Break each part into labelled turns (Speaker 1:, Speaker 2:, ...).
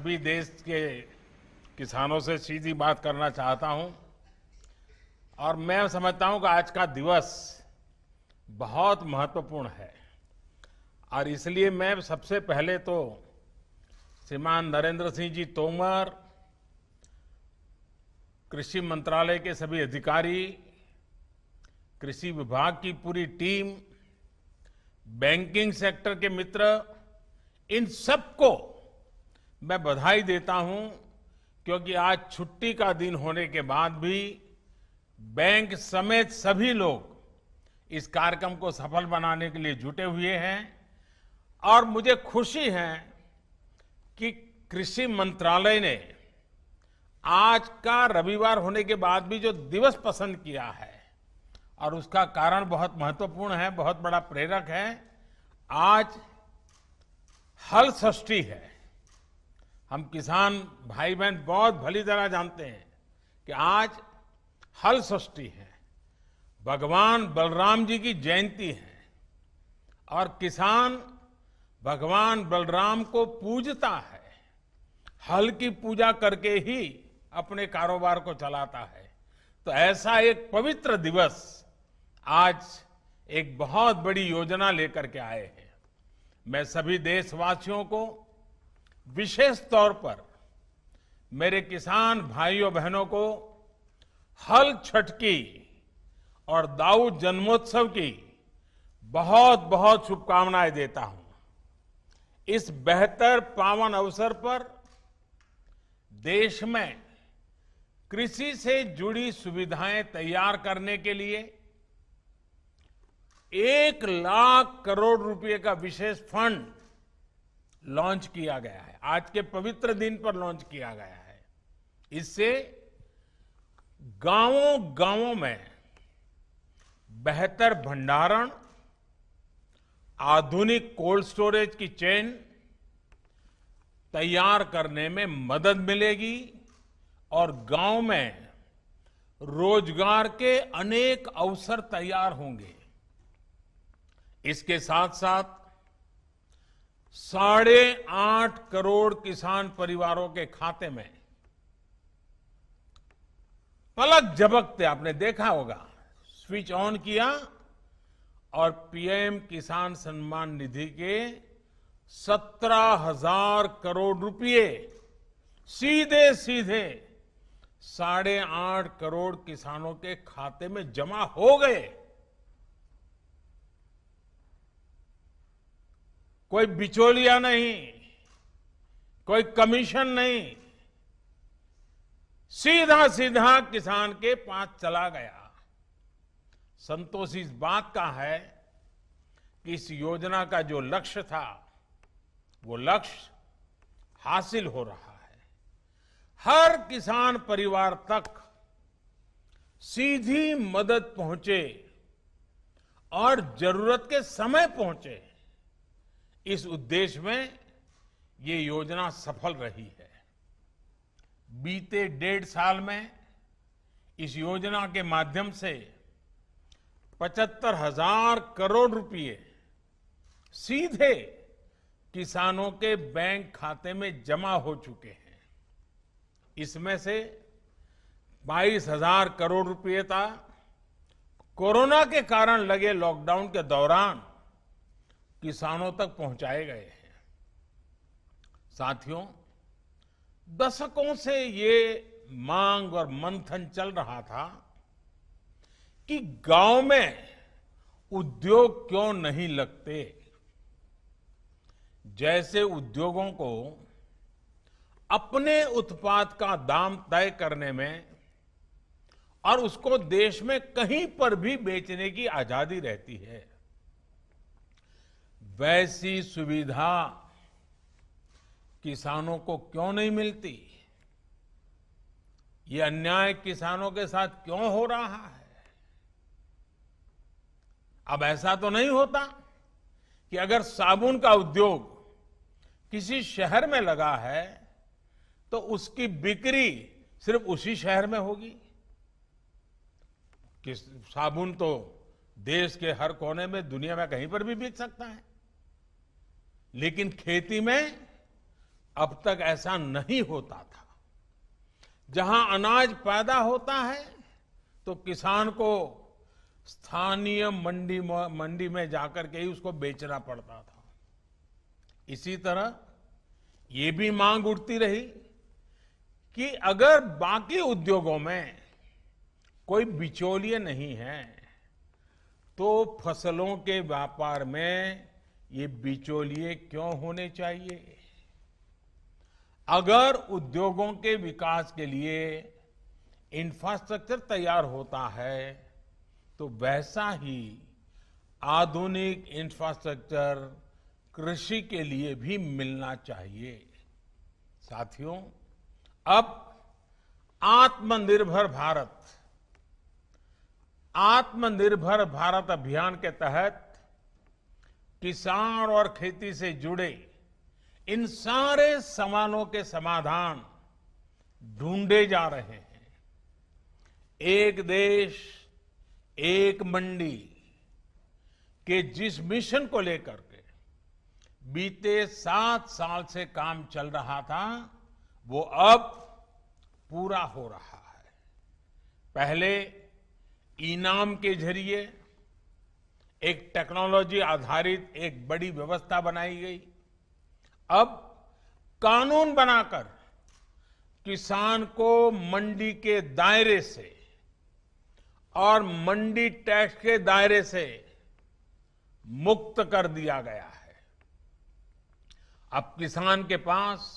Speaker 1: सभी देश के किसानों से सीधी बात करना चाहता हूं और मैं समझता हूं कि आज का दिवस बहुत महत्वपूर्ण है और इसलिए मैं सबसे पहले तो श्रीमान नरेंद्र सिंह जी तोमर, कृषि मंत्रालय के सभी अधिकारी, कृषि विभाग की पूरी टीम, बैंकिंग सेक्टर के मित्र, इन सबको मैं बधाई देता हूं क्योंकि आज छुट्टी का दिन होने के बाद भी बैंक समेत सभी लोग इस कार्यक्रम को सफल बनाने के लिए जुटे हुए हैं और मुझे खुशी है कि कृषि मंत्रालय ने आज का रविवार होने के बाद भी जो दिवस पसंद किया है और उसका कारण बहुत महत्वपूर्ण है, बहुत बड़ा प्रेरक है। आज हल षष्ठी है। हम किसान भाई बहन बहुत भली तरह जानते हैं कि आज हल षष्ठी है, भगवान बलराम जी की जयंती है और किसान भगवान बलराम को पूजता है, हल की पूजा करके ही अपने कारोबार को चलाता है। तो ऐसा एक पवित्र दिवस आज एक बहुत बड़ी योजना लेकर के आए हैं। मैं सभी देशवासियों को विशेष तौर पर मेरे किसान भाइयों बहनों को हल छठ की और दाऊ जन्मोत्सव की बहुत बहुत शुभकामनाएं देता हूं। इस बेहतर पावन अवसर पर देश में कृषि से जुड़ी सुविधाएं तैयार करने के लिए 1 लाख करोड़ रुपए का विशेष फंड लॉन्च किया गया है। आज के पवित्र दिन पर लॉन्च किया गया है। इससे गांवों गांवों में बेहतर भंडारण, आधुनिक कोल्ड स्टोरेज की चेन तैयार करने में मदद मिलेगी और गांव में रोजगार के अनेक अवसर तैयार होंगे। इसके साथ साथ 8.5 करोड़ किसान परिवारों के खाते में पलक झपकते आपने देखा होगा, स्विच ऑन किया और पीएम किसान सम्मान निधि के 17,000 करोड़ रुपए सीधे सीधे 8.5 करोड़ किसानों के खाते में जमा हो गए। कोई बिचौलिया नहीं, कोई कमीशन नहीं, सीधा सीधा किसान के पास चला गया। संतोष इस बात का है कि इस योजना का जो लक्ष्य था वो लक्ष्य हासिल हो रहा है। हर किसान परिवार तक सीधी मदद पहुंचे और जरूरत के समय पहुंचे, इस उद्देश्य में ये योजना सफल रही है। बीते 1.5 साल में इस योजना के माध्यम से 75,000 करोड़ रुपए सीधे किसानों के बैंक खाते में जमा हो चुके हैं। इसमें से 22,000 करोड़ रुपए था कोरोना के कारण लगे लॉकडाउन के दौरान किसानों तक पहुंचाए गए हैं। साथियों, दशकों से ये मांग और मंथन चल रहा था कि गांव में उद्योग क्यों नहीं लगते। जैसे उद्योगों को अपने उत्पाद का दाम तय करने में और उसको देश में कहीं पर भी बेचने की आजादी रहती है, वैसी सुविधा किसानों को क्यों नहीं मिलती। ये अन्याय किसानों के साथ क्यों हो रहा है। अब ऐसा तो नहीं होता कि अगर साबुन का उद्योग किसी शहर में लगा है तो उसकी बिक्री सिर्फ उसी शहर में होगी। कि साबुन तो देश के हर कोने में, दुनिया में कहीं पर भी बिक सकता है, लेकिन खेती में अब तक ऐसा नहीं होता था। जहां अनाज पैदा होता है तो किसान को स्थानीय मंडी में जाकर के ही उसको बेचना पड़ता था। इसी तरह ये भी मांग उठती रही कि अगर बाकी उद्योगों में कोई बिचौलिए नहीं है तो फसलों के व्यापार में ये बिचौलिए क्यों होने चाहिए। अगर उद्योगों के विकास के लिए इंफ्रास्ट्रक्चर तैयार होता है तो वैसा ही आधुनिक इंफ्रास्ट्रक्चर कृषि के लिए भी मिलना चाहिए। साथियों, अब आत्मनिर्भर भारत अभियान के तहत किसान और खेती से जुड़े इन सारे सवालों के समाधान ढूंढे जा रहे हैं। एक देश एक मंडी के जिस मिशन को लेकर के बीते 7 साल से काम चल रहा था वो अब पूरा हो रहा है। पहले इनाम के जरिए एक टेक्नोलॉजी आधारित एक बड़ी व्यवस्था बनाई गई। अब कानून बनाकर किसान को मंडी के दायरे से और मंडी टैक्स के दायरे से मुक्त कर दिया गया है। अब किसान के पास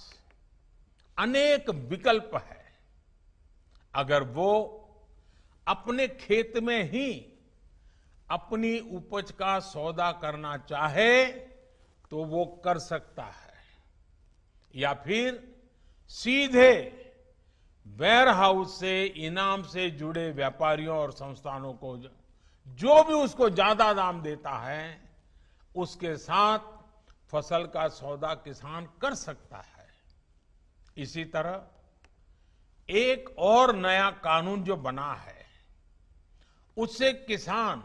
Speaker 1: अनेक विकल्प है। अगर वो अपने खेत में ही अपनी उपज का सौदा करना चाहे तो वो कर सकता है, या फिर सीधे वेयर हाउस से इनाम से जुड़े व्यापारियों और संस्थानों को जो भी उसको ज्यादा दाम देता है उसके साथ फसल का सौदा किसान कर सकता है। इसी तरह एक और नया कानून जो बना है उससे किसान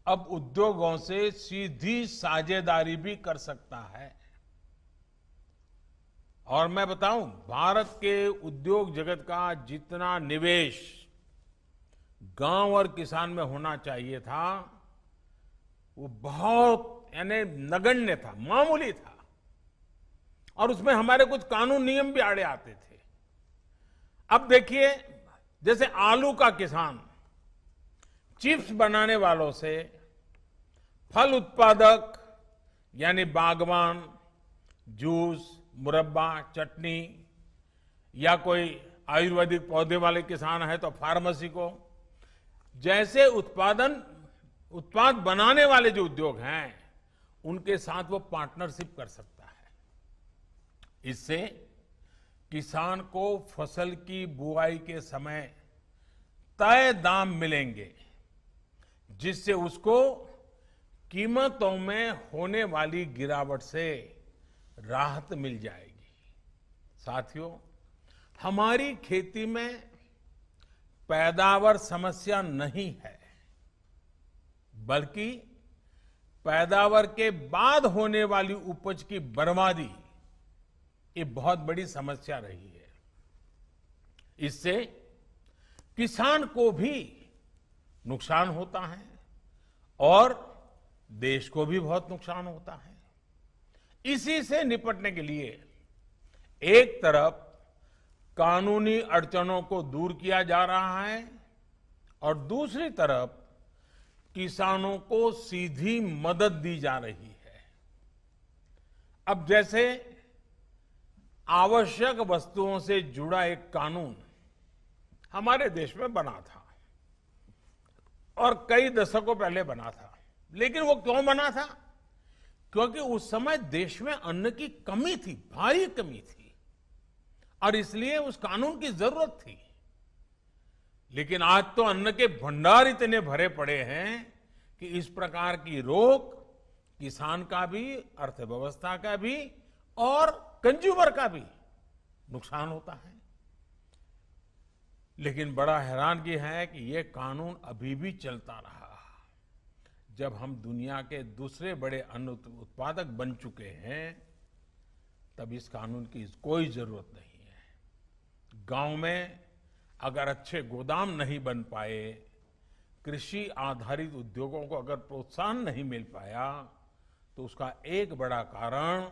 Speaker 1: अब उद्योगों से सीधी साझेदारी भी कर सकता है। और मैं बताऊं, भारत के उद्योग जगत का जितना निवेश गांव और किसान में होना चाहिए था वो बहुत यानी नगण्य था, मामूली था, और उसमें हमारे कुछ कानून नियम भी आड़े आते थे। अब देखिए, जैसे आलू का किसान चिप्स बनाने वालों से फल उत्पादक यानी बागवान, जूस, मुरब्बा, चटनी या कोई आयुर्वेदिक पौधे वाले किसान है तो फार्मेसी को, जैसे उत्पाद बनाने वाले जो उद्योग हैं उनके साथ वो पार्टनरशिप कर सकता है। इससे किसान को फसल की बुआई के समय तय दाम मिलेंगे जिससे उसको कीमतों में होने वाली गिरावट से राहत मिल जाएगी। साथियों, हमारी खेती में पैदावार समस्या नहीं है, बल्कि पैदावार के बाद होने वाली उपज की बर्बादी ये बहुत बड़ी समस्या रही है। इससे किसान को भी नुकसान होता है और देश को भी बहुत नुकसान होता है। इसी से निपटने के लिए एक तरफ कानूनी अड़चनों को दूर किया जा रहा है और दूसरी तरफ किसानों को सीधी मदद दी जा रही है। अब जैसे आवश्यक वस्तुओं से जुड़ा एक कानून हमारे देश में बना था और कई दशकों पहले बना था, लेकिन वो क्यों बना था? क्योंकि उस समय देश में अन्न की कमी थी, भारी कमी थी, और इसलिए उस कानून की जरूरत थी। लेकिन आज तो अन्न के भंडार इतने भरे पड़े हैं कि इस प्रकार की रोक किसान का भी, अर्थव्यवस्था का भी और कंज्यूमर का भी नुकसान होता है। लेकिन बड़ा हैरानगी है कि ये कानून अभी भी चलता रहा। जब हम दुनिया के दूसरे बड़े अन्न उत्पादक बन चुके हैं तब इस कानून की कोई जरूरत नहीं है। गांव में अगर अच्छे गोदाम नहीं बन पाए, कृषि आधारित उद्योगों को अगर प्रोत्साहन नहीं मिल पाया, तो उसका एक बड़ा कारण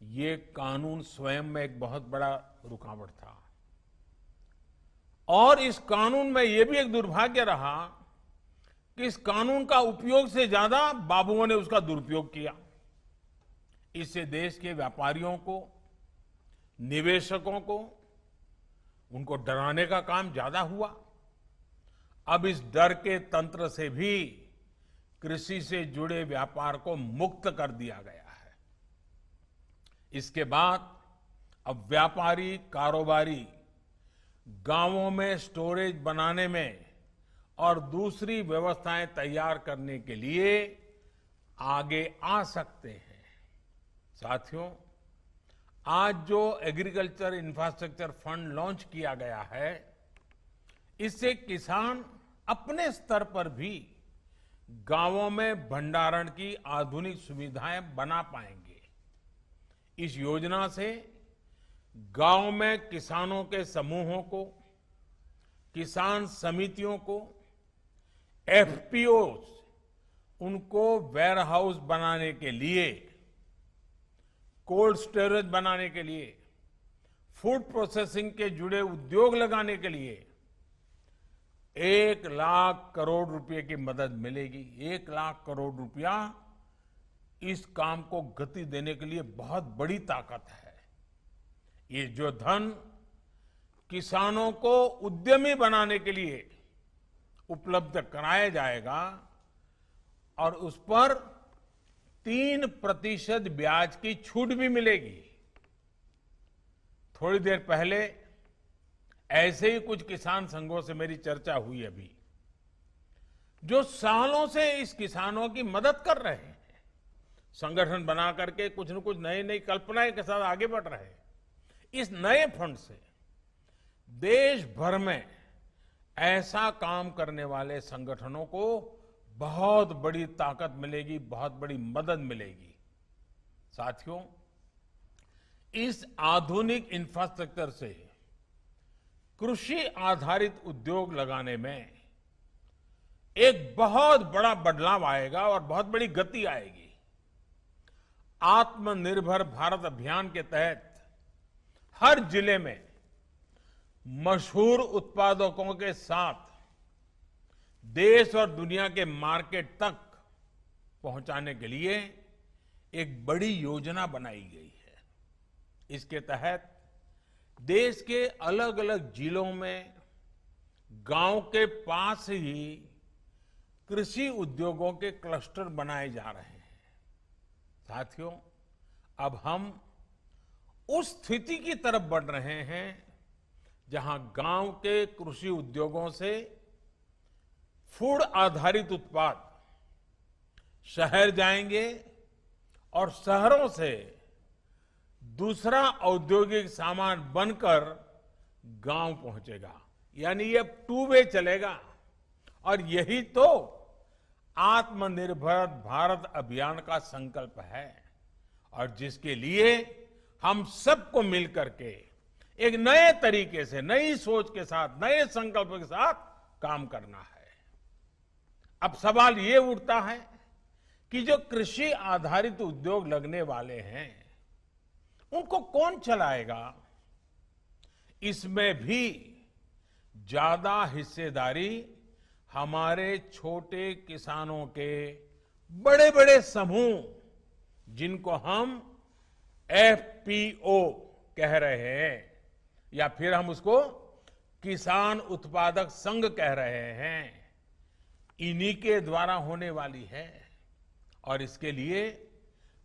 Speaker 1: ये कानून स्वयं में एक बहुत बड़ा रुकावट था। और इस कानून में ये भी एक दुर्भाग्य रहा कि इस कानून का उपयोग से ज्यादा बाबुओं ने उसका दुरुपयोग किया। इससे देश के व्यापारियों को, निवेशकों को, उनको डराने का काम ज्यादा हुआ। अब इस डर के तंत्र से भी कृषि से जुड़े व्यापार को मुक्त कर दिया गया है। इसके बाद अब व्यापारी, कारोबारी गांवों में स्टोरेज बनाने में और दूसरी व्यवस्थाएं तैयार करने के लिए आगे आ सकते हैं। साथियों, आज जो एग्रीकल्चर इंफ्रास्ट्रक्चर फंड लॉन्च किया गया है, इससे किसान अपने स्तर पर भी गांवों में भंडारण की आधुनिक सुविधाएं बना पाएंगे। इस योजना से गांव में किसानों के समूहों को, किसान समितियों को, एफपीओ उनको वेयर हाउस बनाने के लिए, कोल्ड स्टोरेज बनाने के लिए, फूड प्रोसेसिंग के जुड़े उद्योग लगाने के लिए 1 लाख करोड़ रुपए की मदद मिलेगी। 1 लाख करोड़ रुपया इस काम को गति देने के लिए बहुत बड़ी ताकत है। ये जो धन किसानों को उद्यमी बनाने के लिए उपलब्ध कराया जाएगा और उस पर 3% ब्याज की छूट भी मिलेगी। थोड़ी देर पहले ऐसे ही कुछ किसान संघों से मेरी चर्चा हुई अभी, जो सालों से इस किसानों की मदद कर रहे हैं, संगठन बना करके कुछ न कुछ नई नई कल्पनाएं के साथ आगे बढ़ रहे हैं। इस नए फंड से देश भर में ऐसा काम करने वाले संगठनों को बहुत बड़ी ताकत मिलेगी, बहुत बड़ी मदद मिलेगी। साथियों, इस आधुनिक इंफ्रास्ट्रक्चर से कृषि आधारित उद्योग लगाने में एक बहुत बड़ा बदलाव आएगा और बहुत बड़ी गति आएगी। आत्मनिर्भर भारत अभियान के तहत हर जिले में मशहूर उत्पादकों के साथ देश और दुनिया के मार्केट तक पहुंचाने के लिए एक बड़ी योजना बनाई गई है। इसके तहत देश के अलग अलग जिलों में गांव के पास ही कृषि उद्योगों के क्लस्टर बनाए जा रहे हैं। साथियों, अब हम उस स्थिति की तरफ बढ़ रहे हैं जहां गांव के कृषि उद्योगों से फूड आधारित उत्पाद शहर जाएंगे और शहरों से दूसरा औद्योगिक सामान बनकर गांव पहुंचेगा। यानी ये 2 वे चलेगा। और यही तो आत्मनिर्भर भारत अभियान का संकल्प है और जिसके लिए हम सबको मिलकर के एक नए तरीके से, नई सोच के साथ, नए संकल्प के साथ काम करना है। अब सवाल ये उठता है कि जो कृषि आधारित उद्योग लगने वाले हैं, उनको कौन चलाएगा? इसमें भी ज्यादा हिस्सेदारी हमारे छोटे किसानों के बड़े बड़े समूह, जिनको हम एफपीओ कह रहे हैं या फिर हम उसको किसान उत्पादक संघ कह रहे हैं, इन्हीं के द्वारा होने वाली है। और इसके लिए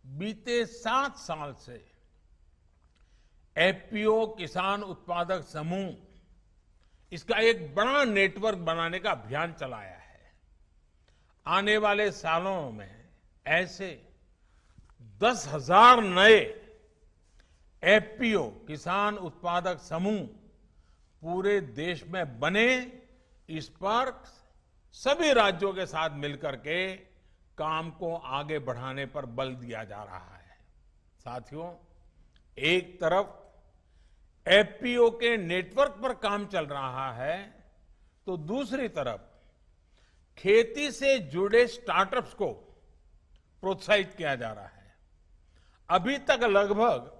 Speaker 1: बीते 7 साल से एफपीओ किसान उत्पादक समूह, इसका एक बड़ा नेटवर्क बनाने का अभियान चलाया है। आने वाले सालों में ऐसे 10,000 नए एफपीओ किसान उत्पादक समूह पूरे देश में बने, इस पर सभी राज्यों के साथ मिलकर के काम को आगे बढ़ाने पर बल दिया जा रहा है। साथियों, एक तरफ एफपीओ के नेटवर्क पर काम चल रहा है, तो दूसरी तरफ खेती से जुड़े स्टार्टअप्स को प्रोत्साहित किया जा रहा है। अभी तक लगभग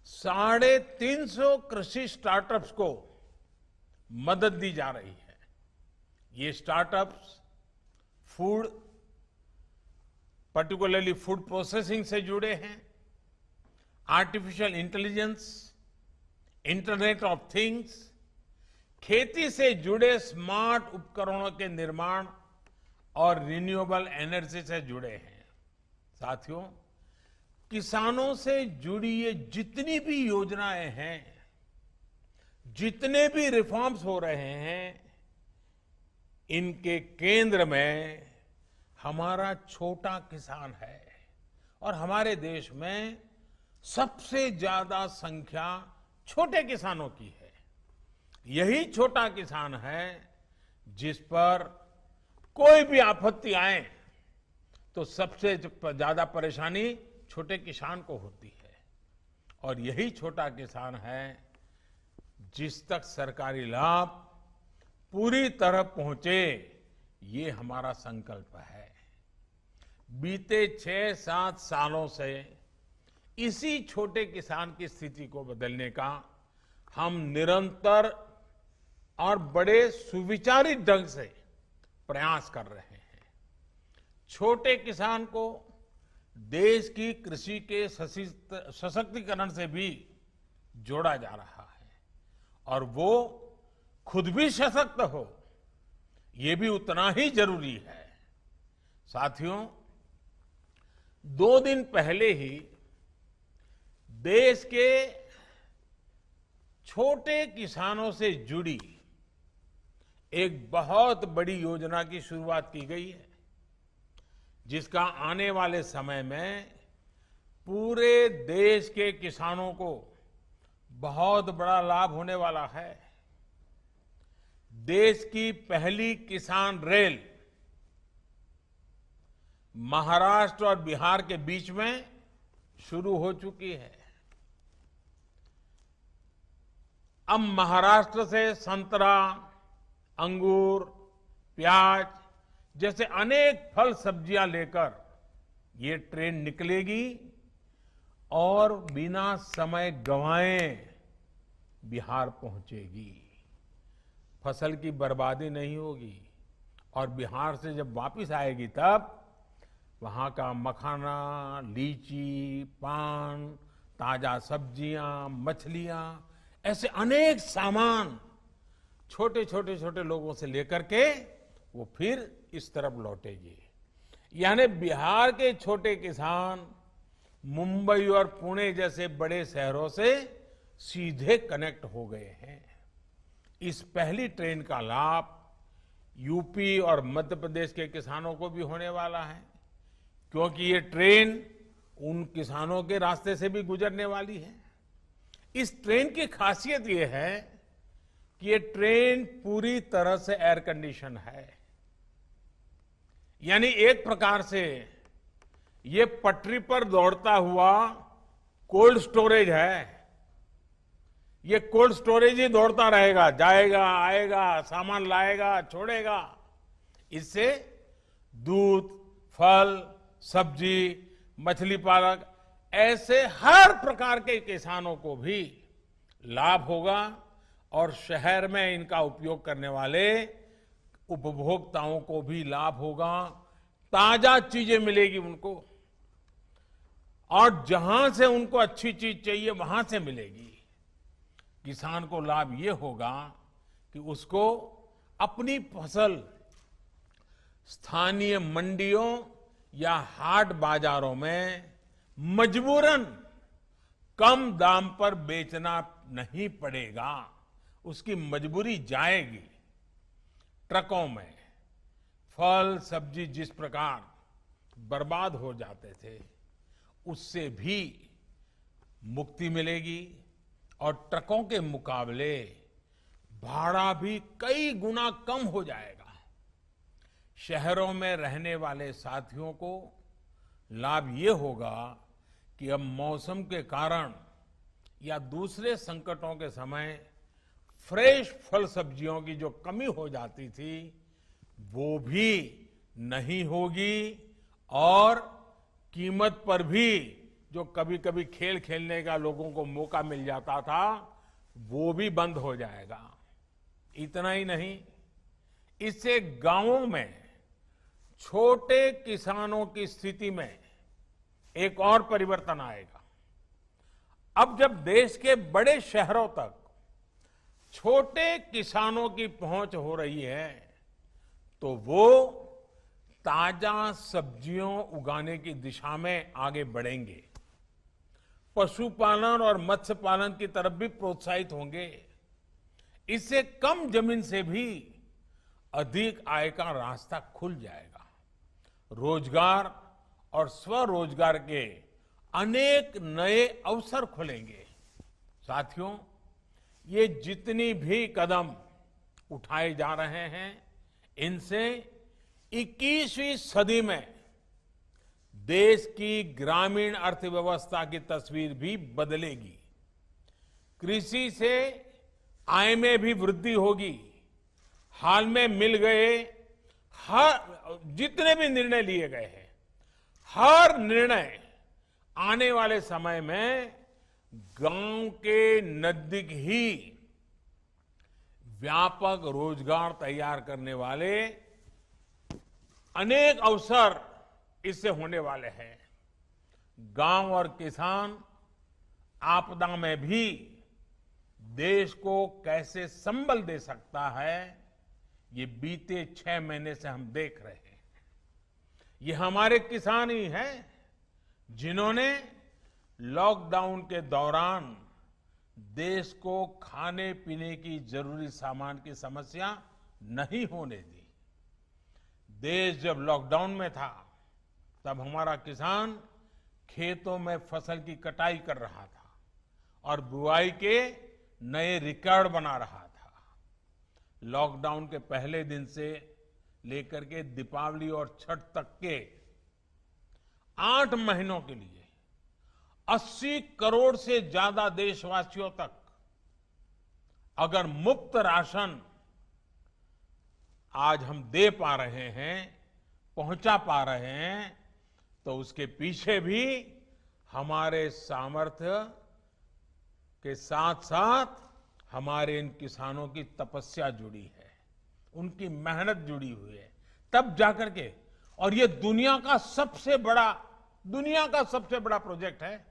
Speaker 1: 350 कृषि स्टार्टअप्स को मदद दी जा रही है। ये startups food, particularly food processing से जुड़े हैं, artificial intelligence, internet of things, खेती से जुड़े स्मार्ट उपकरणों के निर्माण और रिन्यूएबल एनर्जी से जुड़े हैं। साथियों, किसानों से जुड़ी ये जितनी भी योजनाएं हैं, जितने भी रिफॉर्म्स हो रहे हैं, इनके केंद्र में हमारा छोटा किसान है। और हमारे देश में सबसे ज्यादा संख्या छोटे किसानों की है। यही छोटा किसान है जिस पर कोई भी आपत्ति आए तो सबसे ज्यादा परेशानी छोटे किसान को होती है। और यही छोटा किसान है जिस तक सरकारी लाभ पूरी तरह पहुंचे, ये हमारा संकल्प है। बीते 6-7 सालों से इसी छोटे किसान की स्थिति को बदलने का हम निरंतर और बड़े सुविचारित ढंग से प्रयास कर रहे हैं। छोटे किसान को देश की कृषि के सशक्तिकरण से भी जोड़ा जा रहा है और वो खुद भी सशक्त हो, ये भी उतना ही जरूरी है। साथियों, 2 दिन पहले ही देश के छोटे किसानों से जुड़ी एक बहुत बड़ी योजना की शुरुआत की गई है, जिसका आने वाले समय में पूरे देश के किसानों को बहुत बड़ा लाभ होने वाला है। देश की पहली किसान रेल महाराष्ट्र और बिहार के बीच में शुरू हो चुकी है। अब महाराष्ट्र से संतरा, अंगूर, प्याज जैसे अनेक फल सब्जियां लेकर ये ट्रेन निकलेगी और बिना समय गंवाए बिहार पहुंचेगी। फसल की बर्बादी नहीं होगी और बिहार से जब वापस आएगी तब वहां का मखाना, लीची, पान, ताजा सब्जियां, मछलियां, ऐसे अनेक सामान छोटे छोटे लोगों से लेकर के वो फिर इस तरफ लौटेगी। यानी बिहार के छोटे किसान मुंबई और पुणे जैसे बड़े शहरों से सीधे कनेक्ट हो गए हैं। इस पहली ट्रेन का लाभ यूपी और मध्य प्रदेश के किसानों को भी होने वाला है, क्योंकि ये ट्रेन उन किसानों के रास्ते से भी गुजरने वाली है। इस ट्रेन की खासियत ये है कि ये ट्रेन पूरी तरह से एयर कंडीशन है। यानी एक प्रकार से ये पटरी पर दौड़ता हुआ कोल्ड स्टोरेज है। ये कोल्ड स्टोरेज ही दौड़ता रहेगा, जाएगा, आएगा, सामान लाएगा, छोड़ेगा। इससे दूध, फल, सब्जी, मछली पालक ऐसे हर प्रकार के किसानों को भी लाभ होगा और शहर में इनका उपयोग करने वाले उपभोक्ताओं को भी लाभ होगा। ताजा चीजें मिलेगी उनको और जहां से उनको अच्छी चीज चाहिए वहां से मिलेगी। किसान को लाभ ये होगा कि उसको अपनी फसल स्थानीय मंडियों या हाट बाजारों में मजबूरन कम दाम पर बेचना नहीं पड़ेगा। उसकी मजबूरी जाएगी। ट्रकों में फल सब्जी जिस प्रकार बर्बाद हो जाते थे, उससे भी मुक्ति मिलेगी और ट्रकों के मुकाबले भाड़ा भी कई गुना कम हो जाएगा। शहरों में रहने वाले साथियों को लाभ ये होगा कि अब मौसम के कारण या दूसरे संकटों के समय फ्रेश फल सब्जियों की जो कमी हो जाती थी वो भी नहीं होगी और कीमत पर भी जो कभी कभी खेल खेलने का लोगों को मौका मिल जाता था वो भी बंद हो जाएगा। इतना ही नहीं, इससे गांवों में छोटे किसानों की स्थिति में एक और परिवर्तन आएगा। अब जब देश के बड़े शहरों तक छोटे किसानों की पहुंच हो रही है तो वो ताजा सब्जियों उगाने की दिशा में आगे बढ़ेंगे, पशुपालन और मत्स्य पालन की तरफ भी प्रोत्साहित होंगे। इससे कम जमीन से भी अधिक आय का रास्ता खुल जाएगा। रोजगार और स्वरोजगार के अनेक नए अवसर खुलेंगे। साथियों, ये जितनी भी कदम उठाए जा रहे हैं इनसे 21वीं सदी में देश की ग्रामीण अर्थव्यवस्था की तस्वीर भी बदलेगी। कृषि से आय में भी वृद्धि होगी। हाल में मिल गए जितने भी निर्णय लिए गए हैं, हर निर्णय आने वाले समय में गांव के नजदीक ही व्यापक रोजगार तैयार करने वाले अनेक अवसर इससे होने वाले हैं। गांव और किसान आपदा में भी देश को कैसे संबल दे सकता है, ये बीते 6 महीने से हम देख रहे हैं। ये हमारे किसान ही हैं जिन्होंने लॉकडाउन के दौरान देश को खाने पीने की जरूरी सामान की समस्या नहीं होने दी। देश जब लॉकडाउन में था तब हमारा किसान खेतों में फसल की कटाई कर रहा था और बुआई के नए रिकॉर्ड बना रहा था। लॉकडाउन के पहले दिन से लेकर के दीपावली और छठ तक के 8 महीनों के लिए 80 करोड़ से ज्यादा देशवासियों तक अगर मुफ्त राशन आज हम दे पा रहे हैं, पहुंचा पा रहे हैं, तो उसके पीछे भी हमारे सामर्थ्य के साथ साथ हमारे इन किसानों की तपस्या जुड़ी है, उनकी मेहनत जुड़ी हुई है। तब जाकर के, और ये दुनिया का सबसे बड़ा प्रोजेक्ट है।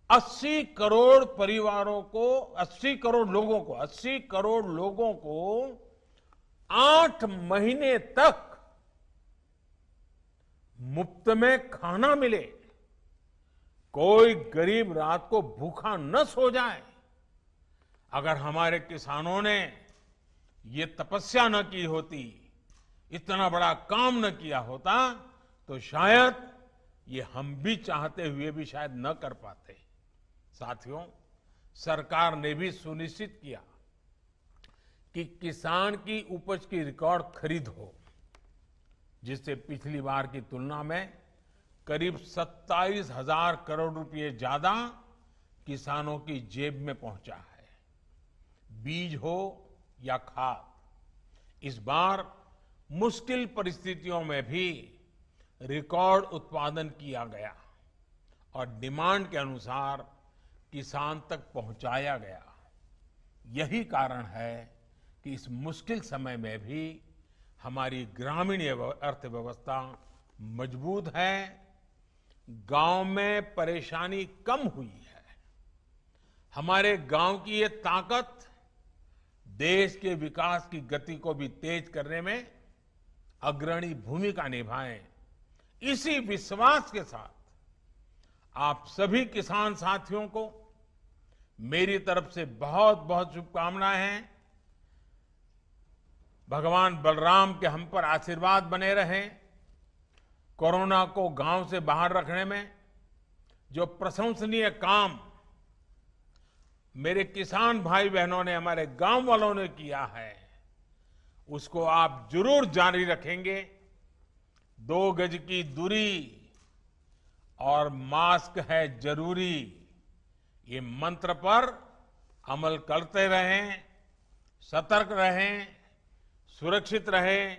Speaker 1: 80 करोड़ परिवारों को, 80 करोड़ लोगों को 8 महीने तक मुफ्त में खाना मिले, कोई गरीब रात को भूखा न सो जाए। अगर हमारे किसानों ने ये तपस्या न की होती, इतना बड़ा काम न किया होता, तो शायद ये हम भी चाहते हुए भी शायद न कर पाते। साथियों, सरकार ने भी सुनिश्चित किया कि किसान की उपज की रिकॉर्ड खरीद हो, जिससे पिछली बार की तुलना में करीब 27,000 करोड़ रुपए ज्यादा किसानों की जेब में पहुंचा है। बीज हो या खाद, इस बार मुश्किल परिस्थितियों में भी रिकॉर्ड उत्पादन किया गया और डिमांड के अनुसार किसान तक पहुंचाया गया। यही कारण है कि इस मुश्किल समय में भी हमारी ग्रामीण अर्थव्यवस्था मजबूत है। गांव में परेशानी कम हुई है। हमारे गांव की ये ताकत देश के विकास की गति को भी तेज करने में अग्रणी भूमिका निभाए। इसी विश्वास के साथ आप सभी किसान साथियों को मेरी तरफ से बहुत बहुत शुभकामनाएं हैं। भगवान बलराम के हम पर आशीर्वाद बने रहें। कोरोना को गांव से बाहर रखने में जो प्रशंसनीय काम मेरे किसान भाई बहनों ने, हमारे गांव वालों ने किया है, उसको आप जरूर जारी रखेंगे। 2 गज की दूरी और मास्क है जरूरी, ये मंत्र पर अमल करते रहें, सतर्क रहें, सुरक्षित रहें।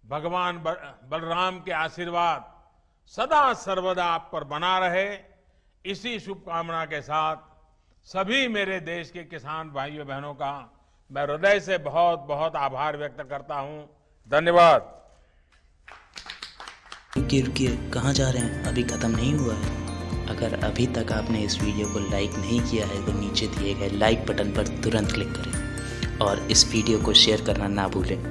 Speaker 1: भगवान बलराम के आशीर्वाद सदा सर्वदा आप पर बना रहे, इसी शुभकामना के साथ सभी मेरे देश के किसान भाइयों बहनों का मैं हृदय से बहुत बहुत आभार व्यक्त करता हूं। धन्यवाद।
Speaker 2: रुकिए, कहाँ जा रहे हैं? अभी ख़त्म नहीं हुआ है। अगर अभी तक आपने इस वीडियो को लाइक नहीं किया है तो नीचे दिए गए लाइक बटन पर तुरंत क्लिक करें और इस वीडियो को शेयर करना ना भूलें।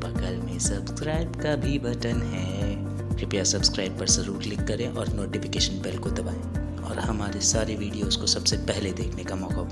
Speaker 2: बगल में सब्सक्राइब का भी बटन है, कृपया सब्सक्राइब पर ज़रूर क्लिक करें और नोटिफिकेशन बेल को दबाएं और हमारे सारे वीडियोस को सबसे पहले देखने का मौका पाएं।